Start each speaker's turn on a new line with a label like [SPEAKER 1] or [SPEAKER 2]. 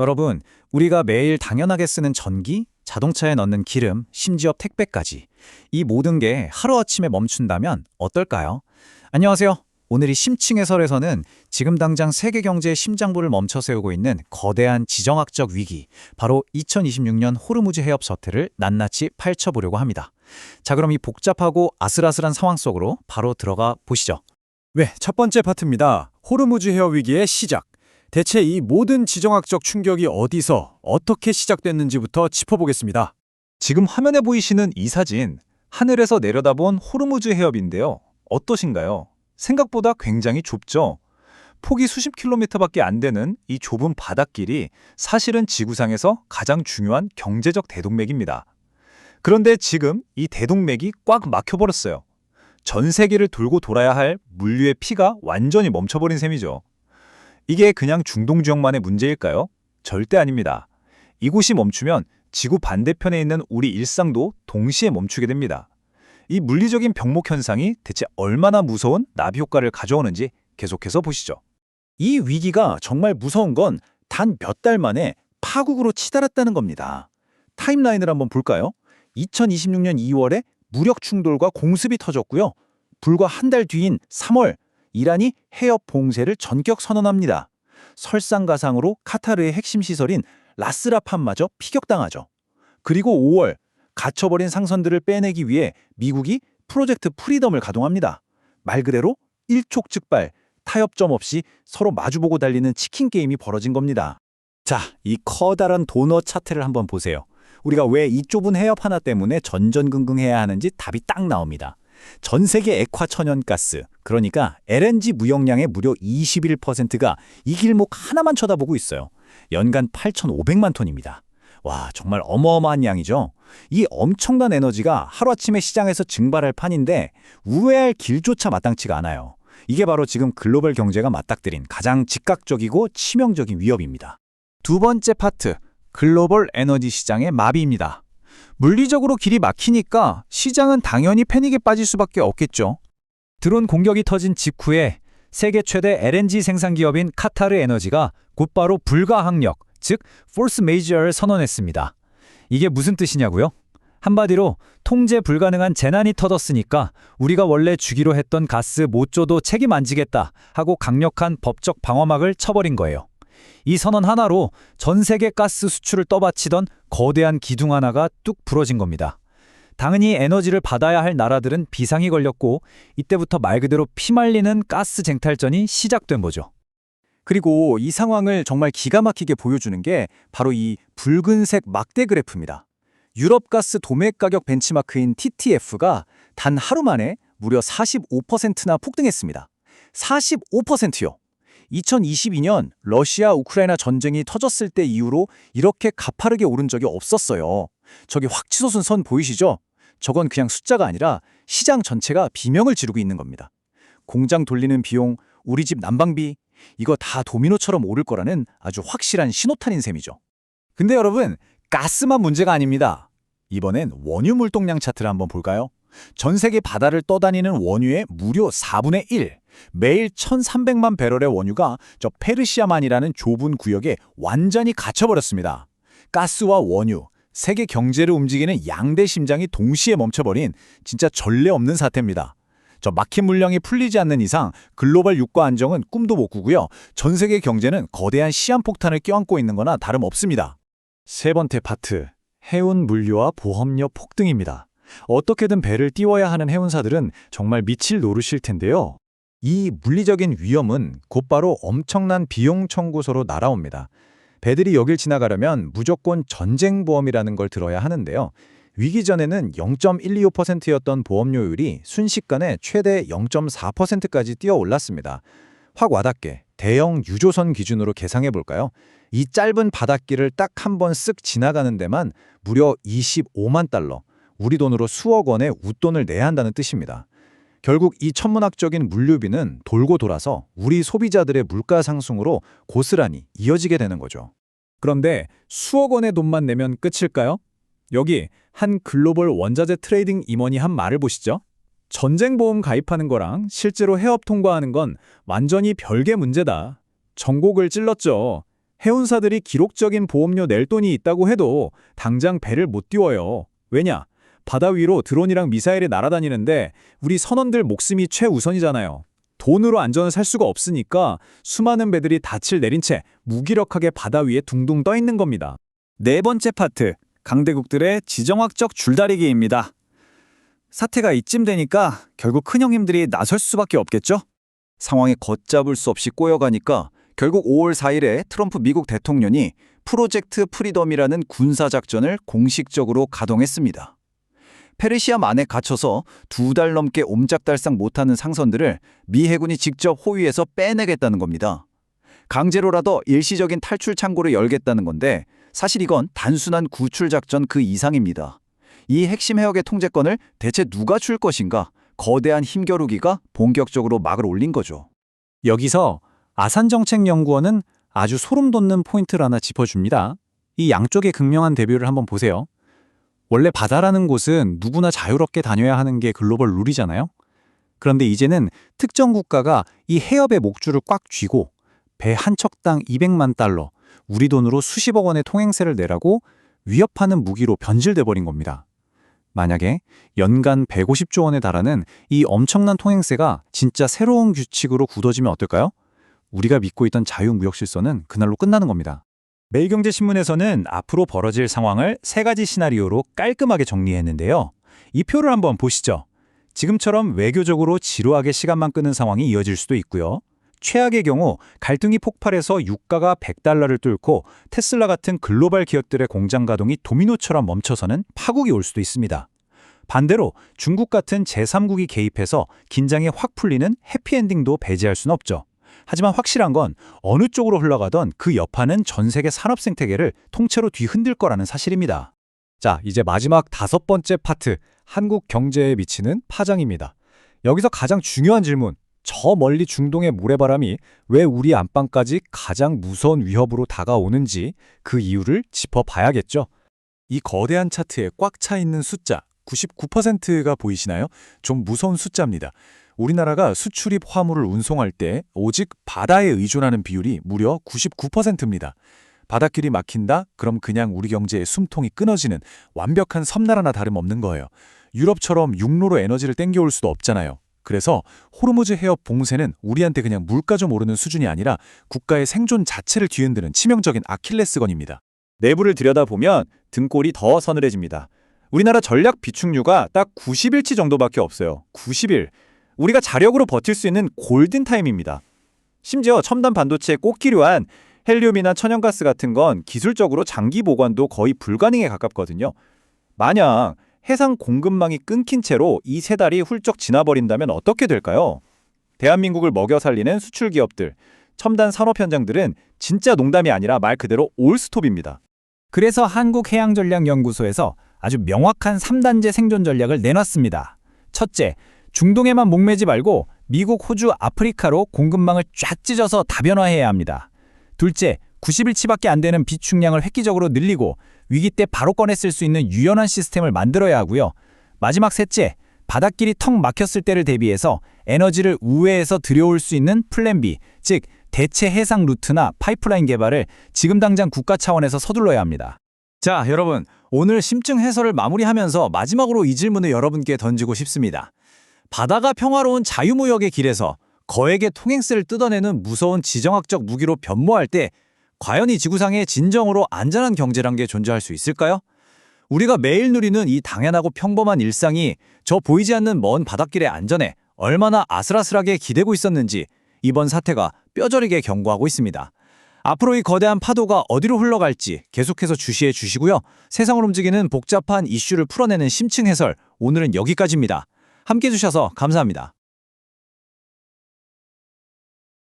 [SPEAKER 1] 여러분, 우리가 매일 당연하게 쓰는 전기, 자동차에 넣는 기름, 심지어 택배까지 이 모든 게 하루아침에 멈춘다면 어떨까요? 안녕하세요. 오늘 이 심층 해설에서는 지금 당장 세계 경제의 심장부를 멈춰 세우고 있는 거대한 지정학적 위기, 바로 2026년 호르무즈 해협 사태를 낱낱이 파헤쳐보려고 합니다. 자, 그럼 이 복잡하고 아슬아슬한 상황 속으로 바로 들어가 보시죠.
[SPEAKER 2] 네, 첫 번째 파트입니다. 호르무즈 해협 위기의 시작. 대체 이 모든 지정학적 충격이 어디서 어떻게 시작됐는지부터 짚어보겠습니다.
[SPEAKER 3] 지금 화면에 보이시는 이 사진, 하늘에서 내려다본 호르무즈 해협인데요. 어떠신가요? 생각보다 굉장히 좁죠? 폭이 수십 킬로미터밖에 안 되는 이 좁은 바닷길이 사실은 지구상에서 가장 중요한 경제적 대동맥입니다. 그런데 지금 이 대동맥이 꽉 막혀버렸어요. 전 세계를 돌고 돌아야 할 물류의 피가 완전히 멈춰버린 셈이죠. 이게 그냥 중동 지역만의 문제일까요? 절대 아닙니다. 이곳이 멈추면 지구 반대편에 있는 우리 일상도 동시에 멈추게 됩니다. 이 물리적인 병목 현상이 대체 얼마나 무서운 나비 효과를 가져오는지 계속해서 보시죠.
[SPEAKER 1] 이 위기가 정말 무서운 건 단 몇 달 만에 파국으로 치달았다는 겁니다. 타임라인을 한번 볼까요? 2026년 2월에 무력 충돌과 공습이 터졌고요. 불과 한 달 뒤인 3월, 이란이 해협 봉쇄를 전격 선언합니다. 설상가상으로 카타르의 핵심 시설인 라스라판마저 피격당하죠. 그리고 5월, 갇혀버린 상선들을 빼내기 위해 미국이 프로젝트 프리덤을 가동합니다. 말 그대로 일촉즉발, 타협점 없이 서로 마주보고 달리는 치킨 게임이 벌어진 겁니다. 자, 이 커다란 도넛 차트를 한번 보세요. 우리가 왜 이 좁은 해협 하나 때문에 전전긍긍해야 하는지 답이 딱 나옵니다. 전 세계 액화천연가스, 그러니까 LNG 무역량의 무려 21%가 이 길목 하나만 쳐다보고 있어요. 연간 8,500만 톤입니다. 와, 정말 어마어마한 양이죠. 이 엄청난 에너지가 하루아침에 시장에서 증발할 판인데 우회할 길조차 마땅치가 않아요. 이게 바로 지금 글로벌 경제가 맞닥뜨린 가장 즉각적이고 치명적인 위협입니다. 두 번째 파트, 글로벌 에너지 시장의 마비입니다. 물리적으로 길이 막히니까 시장은 당연히 패닉에 빠질 수밖에 없겠죠. 드론 공격이 터진 직후에 세계 최대 LNG 생산 기업인 카타르 에너지가 곧바로 불가항력, 즉 force majeure를 선언했습니다. 이게 무슨 뜻이냐고요? 한마디로 통제 불가능한 재난이 터졌으니까 우리가 원래 주기로 했던 가스 못 줘도 책임 안 지겠다 하고 강력한 법적 방어막을 쳐버린 거예요. 이 선언 하나로 전 세계 가스 수출을 떠받치던 거대한 기둥 하나가 뚝 부러진 겁니다. 당연히 에너지를 받아야 할 나라들은 비상이 걸렸고 이때부터 말 그대로 피말리는 가스 쟁탈전이 시작된 거죠.
[SPEAKER 2] 그리고 이 상황을 정말 기가 막히게 보여주는 게 바로 이 붉은색 막대 그래프입니다. 유럽 가스 도매 가격 벤치마크인 TTF가 단 하루 만에 무려 45%나 폭등했습니다. 45%요. 2022년 러시아 우크라이나 전쟁이 터졌을 때 이후로 이렇게 가파르게 오른 적이 없었어요. 저기 확 치솟은 선 보이시죠? 저건 그냥 숫자가 아니라 시장 전체가 비명을 지르고 있는 겁니다. 공장 돌리는 비용, 우리 집 난방비, 이거 다 도미노처럼 오를 거라는 아주 확실한 신호탄인 셈이죠. 근데 여러분, 가스만 문제가 아닙니다. 이번엔 원유 물동량 차트를 한번 볼까요? 전 세계 바다를 떠다니는 원유의 무려 4분의 1, 매일 1,300만 배럴의 원유가 저 페르시아만이라는 좁은 구역에 완전히 갇혀버렸습니다. 가스와 원유, 세계 경제를 움직이는 양대 심장이 동시에 멈춰버린 진짜 전례 없는 사태입니다. 저 막힌 물량이 풀리지 않는 이상 글로벌 유가 안정은 꿈도 못 꾸고요. 전 세계 경제는 거대한 시한폭탄을 껴안고 있는 거나 다름없습니다. 세 번째 파트, 해운 물류와 보험료 폭등입니다. 어떻게든 배를 띄워야 하는 해운사들은 정말 미칠 노릇일 텐데요. 이 물리적인 위험은 곧바로 엄청난 비용 청구서로 날아옵니다. 배들이 여길 지나가려면 무조건 전쟁보험이라는 걸 들어야 하는데요. 위기 전에는 0.125%였던 보험료율이 순식간에 최대 0.4%까지 뛰어올랐습니다. 확 와닿게 대형 유조선 기준으로 계상해 볼까요? 이 짧은 바닷길을 딱 한 번 쓱 지나가는 데만 무려 25만 달러, 우리 돈으로 수억 원의 웃돈을 내야 한다는 뜻입니다. 결국 이 천문학적인 물류비는 돌고 돌아서 우리 소비자들의 물가 상승으로 고스란히 이어지게 되는 거죠. 그런데 수억 원의 돈만 내면 끝일까요? 여기 한 글로벌 원자재 트레이딩 임원이 한 말을 보시죠. 전쟁보험 가입하는 거랑 실제로 해협 통과하는 건 완전히 별개 문제다. 전곡을 찔렀죠. 해운사들이 기록적인 보험료 낼 돈이 있다고 해도 당장 배를 못 띄워요. 왜냐? 바다 위로 드론이랑 미사일이 날아다니는데 우리 선원들 목숨이 최우선이잖아요. 돈으로 안전을 살 수가 없으니까 수많은 배들이 닻을 내린 채 무기력하게 바다 위에 둥둥 떠 있는 겁니다. 네 번째 파트, 강대국들의 지정학적 줄다리기입니다. 사태가 이쯤 되니까 결국 큰형님들이 나설 수밖에 없겠죠?
[SPEAKER 1] 상황이 걷잡을 수 없이 꼬여가니까 결국 5월 4일에 트럼프 미국 대통령이 프로젝트 프리덤이라는 군사작전을 공식적으로 가동했습니다. 페르시아만에 갇혀서 2달 넘게 옴짝달싹 못하는 상선들을 미 해군이 직접 호위해서 빼내겠다는 겁니다. 강제로라도 일시적인 탈출 창고를 열겠다는 건데 사실 이건 단순한 구출작전 그 이상입니다. 이 핵심 해역의 통제권을 대체 누가 줄 것인가? 거대한 힘겨루기가 본격적으로 막을 올린 거죠.
[SPEAKER 2] 여기서 아산정책연구원은 아주 소름 돋는 포인트를 하나 짚어줍니다. 이 양쪽의 극명한 대비를 한번 보세요. 원래 바다라는 곳은 누구나 자유롭게 다녀야 하는 게 글로벌 룰이잖아요. 그런데 이제는 특정 국가가 이 해협의 목줄을 꽉 쥐고 배 한 척당 200만 달러, 우리 돈으로 수십억 원의 통행세를 내라고 위협하는 무기로 변질돼 버린 겁니다. 만약에 연간 150조 원에 달하는 이 엄청난 통행세가 진짜 새로운 규칙으로 굳어지면 어떨까요? 우리가 믿고 있던 자유무역실서는 그날로 끝나는 겁니다.
[SPEAKER 3] 매일경제신문에서는 앞으로 벌어질 상황을 3가지 시나리오로 깔끔하게 정리했는데요. 이 표를 한번 보시죠. 지금처럼 외교적으로 지루하게 시간만 끄는 상황이 이어질 수도 있고요. 최악의 경우 갈등이 폭발해서 유가가 100달러를 뚫고 테슬라 같은 글로벌 기업들의 공장 가동이 도미노처럼 멈춰서는 파국이 올 수도 있습니다. 반대로 중국 같은 제3국이 개입해서 긴장이 확 풀리는 해피엔딩도 배제할 수는 없죠. 하지만 확실한 건 어느 쪽으로 흘러가던 그 여파는 전 세계 산업 생태계를 통째로 뒤흔들 거라는 사실입니다.
[SPEAKER 2] 자, 이제 마지막 5번째 파트, 한국 경제에 미치는 파장입니다. 여기서 가장 중요한 질문, 저 멀리 중동의 모래바람이 왜 우리 안방까지 가장 무서운 위협으로 다가오는지 그 이유를 짚어봐야겠죠. 이 거대한 차트에 꽉 차 있는 숫자 99%가 보이시나요? 좀 무서운 숫자입니다. 우리나라가 수출입 화물을 운송할 때 오직 바다에 의존하는 비율이 무려 99%입니다. 바닷길이 막힌다? 그럼 그냥 우리 경제의 숨통이 끊어지는 완벽한 섬나라나 다름없는 거예요. 유럽처럼 육로로 에너지를 땡겨올 수도 없잖아요. 그래서 호르무즈 해협 봉쇄는 우리한테 그냥 물가 좀 오르는 수준이 아니라 국가의 생존 자체를 뒤흔드는 치명적인 아킬레스건입니다.
[SPEAKER 1] 내부를 들여다보면 등골이 더 서늘해집니다. 우리나라 전략 비축류가 딱 90일치 정도밖에 없어요. 90일. 우리가 자력으로 버틸 수 있는 골든타임입니다. 심지어 첨단 반도체에 꼭 필요한 헬륨이나 천연가스 같은 건 기술적으로 장기 보관도 거의 불가능에 가깝거든요. 만약 해상 공급망이 끊긴 채로 이 3달이 훌쩍 지나버린다면 어떻게 될까요? 대한민국을 먹여 살리는 수출 기업들, 첨단 산업 현장들은 진짜 농담이 아니라 말 그대로 올스톱입니다.
[SPEAKER 2] 그래서 한국해양전략연구소에서 아주 명확한 3단계 생존 전략을 내놨습니다. 첫째, 중동에만 목매지 말고 미국, 호주, 아프리카로 공급망을 쫙 찢어서 다변화해야 합니다. 둘째, 90일치밖에 안 되는 비축량을 획기적으로 늘리고 위기 때 바로 꺼내 쓸 수 있는 유연한 시스템을 만들어야 하고요. 마지막 셋째, 바닷길이 턱 막혔을 때를 대비해서 에너지를 우회해서 들여올 수 있는 플랜 B, 즉 대체 해상 루트나 파이프라인 개발을 지금 당장 국가 차원에서 서둘러야 합니다. 자, 여러분, 오늘 심층 해설을 마무리하면서 마지막으로 이 질문을 여러분께 던지고 싶습니다. 바다가 평화로운 자유무역의 길에서 거액의 통행세를 뜯어내는 무서운 지정학적 무기로 변모할 때 과연 이 지구상에 진정으로 안전한 경제란 게 존재할 수 있을까요? 우리가 매일 누리는 이 당연하고 평범한 일상이 저 보이지 않는 먼 바닷길의 안전에 얼마나 아슬아슬하게 기대고 있었는지 이번 사태가 뼈저리게 경고하고 있습니다. 앞으로 이 거대한 파도가 어디로 흘러갈지 계속해서 주시해 주시고요. 세상을 움직이는 복잡한 이슈를 풀어내는 심층 해설, 오늘은 여기까지입니다. 함께해 주셔서 감사합니다.